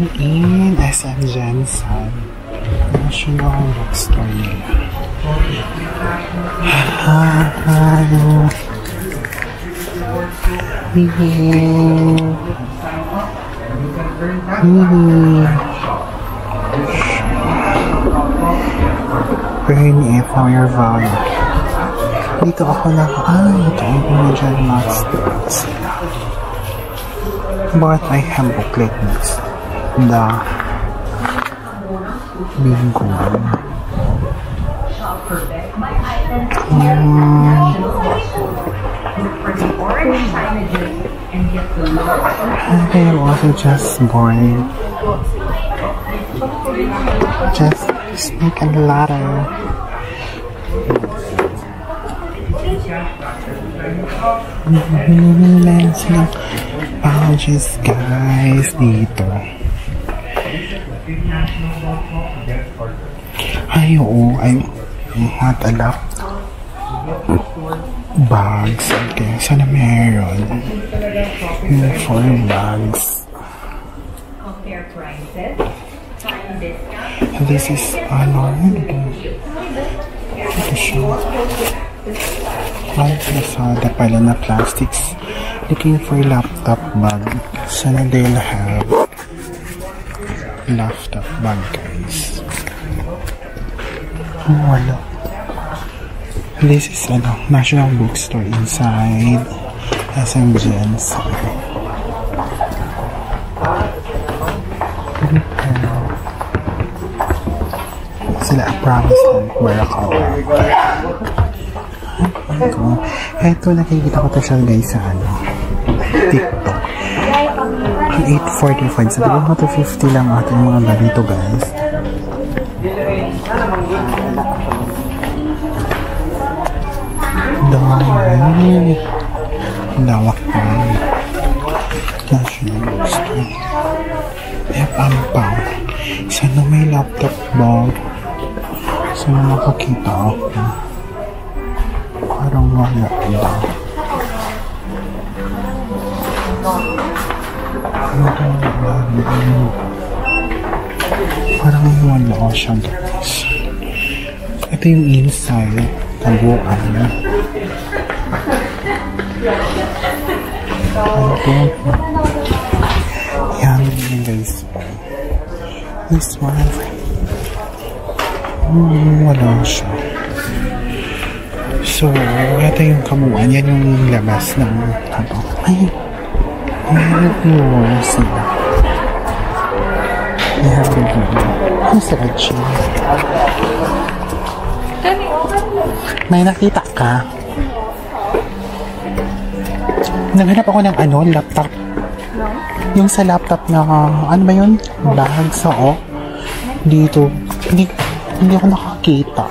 I'm in SM Jensen National Bookstore nila. Penny for your value. Dito ako lang. Ito ang Imagine Masters. But I have booklet next. The bingo. I'm also just bored. Just snake and ladder. Meron silang pouches guys dito. Ay oo, I want a lot bags. Okay, sana meron. For bags. This is ano? Ito siya. Ay, Lazada pala na plastics. Looking for laptop bag. Sana they'll have laptop bag guys. Oh, wala. This is ano, National Bookstore inside SM Jensen. Sila promise lang Barakawa. Eto, nakikita ko to siya guys sa ano, TikTok. 8.45. Sabi ko 250 lang ating mga ganito guys. Dami. Lawak na. National Bookstore. Ampang. Sana may laptop bag. Sana makakita ako. Parang wala daw. Parang wala ako siya guys. Ito yung inside. Tabuan. Yan yun guys. This one. Wala siya. So, ito yung kabuuan. Yan yung labas ng ano. Ay, mayroon sila. They have the game. Ano sila G? May nakita ka? Naghanap ako ng ano, laptop. No? Yung sa laptop na, ano ba yun? Bag sa dito. Hindi ako nakakita.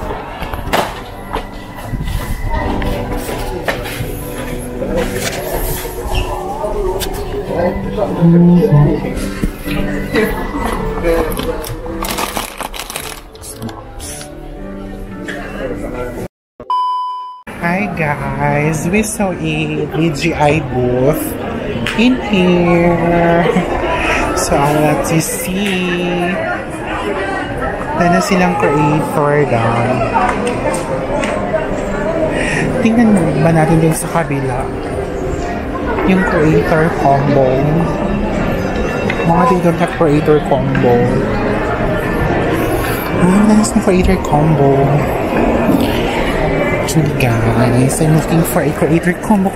Hi guys, we saw a BGI booth in here. So I want to see. Ano silang creator down. Tingnan ba natin dun sa kabila yung creator combo. Mga dito na creator combo. Nice na creator combo. Actually guys, I'm looking for a creator combo.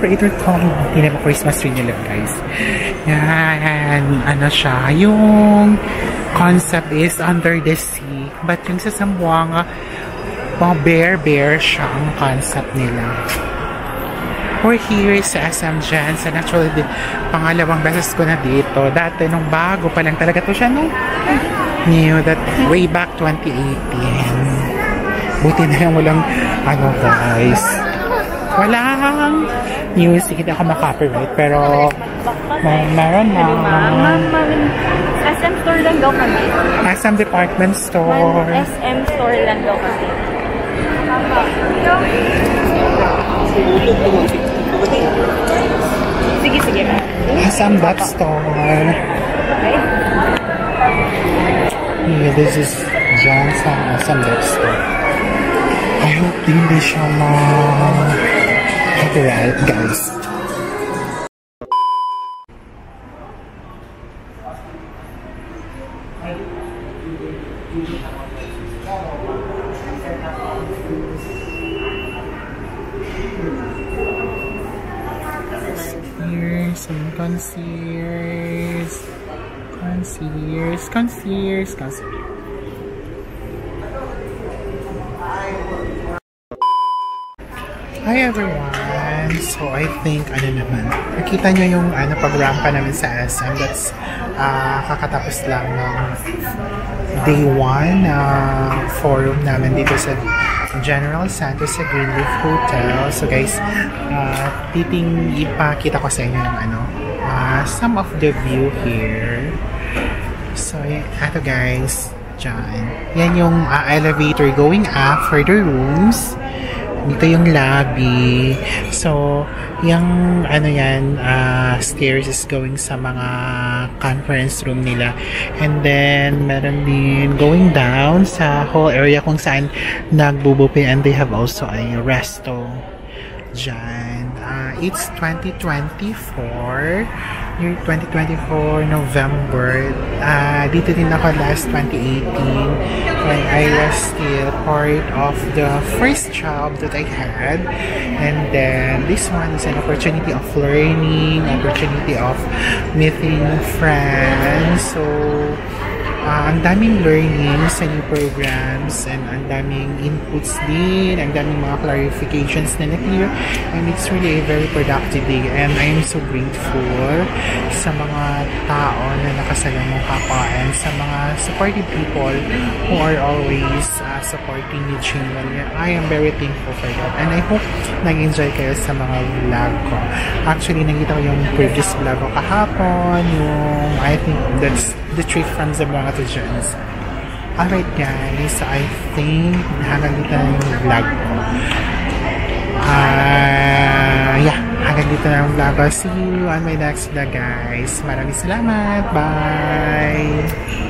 Hindi mo Christmas tree nila guys. Yan. Ano siya? Yung concept is under the sea. But yung sa Zamboanga, mga bear siya ang concept nila. We're here sa SM Jensen. Actually, pangalawang beses ko na dito. Dati, nung bago pa lang talaga to siya, nung new, that way back 2018. Buti na lang walang, ano guys, walang music, hindi ako makapiright, pero meron na. SM store lang daw kami. SM department store. SM store lang daw kami. Sige. SM that store. Okay. this is dyan sa SM Dexter. I hope hindi siya copyright, guys. Here's some concierge. Hi everyone! So I think, nakita nyo yung pag-rampa namin sa SM. That's kakatapos lang ng day 1 forum namin dito sa General Santos sa Greenleaf Hotel. So guys, ipakita ko sa inyo yung some of the view here. So ito guys, dyan. Yan yung elevator going up for the rooms. Dito yung lobby. So, yung stairs is going sa mga conference room nila. And then, meron din going down sa whole area kung saan nagbubupe, and they have also a resto dyan. It's 2024 year 2024 November. Dito din ako last 2018 when I was still part of the first job that I had. And then this one is an opportunity of learning, opportunity of meeting friends. So ang daming learning sa new programs, and ang daming inputs din, ang daming mga clarifications na na-clear, and it's really a very productive day, and I am so grateful sa mga tao na nakasalamuha ko, and sa mga supportive people who are always supporting me genuinely. I am very thankful for that, and I hope nag-enjoy kayo sa mga vlog ko. Actually, nakita ko yung previous vlog ko kahapon, yung I think that's the trip from Zamboanga to Jones. Alright guys, so I think hanggang dito na yung vlog ko. Hanggang dito na yung vlog ko. See you on my next vlog guys. Maraming salamat. Bye!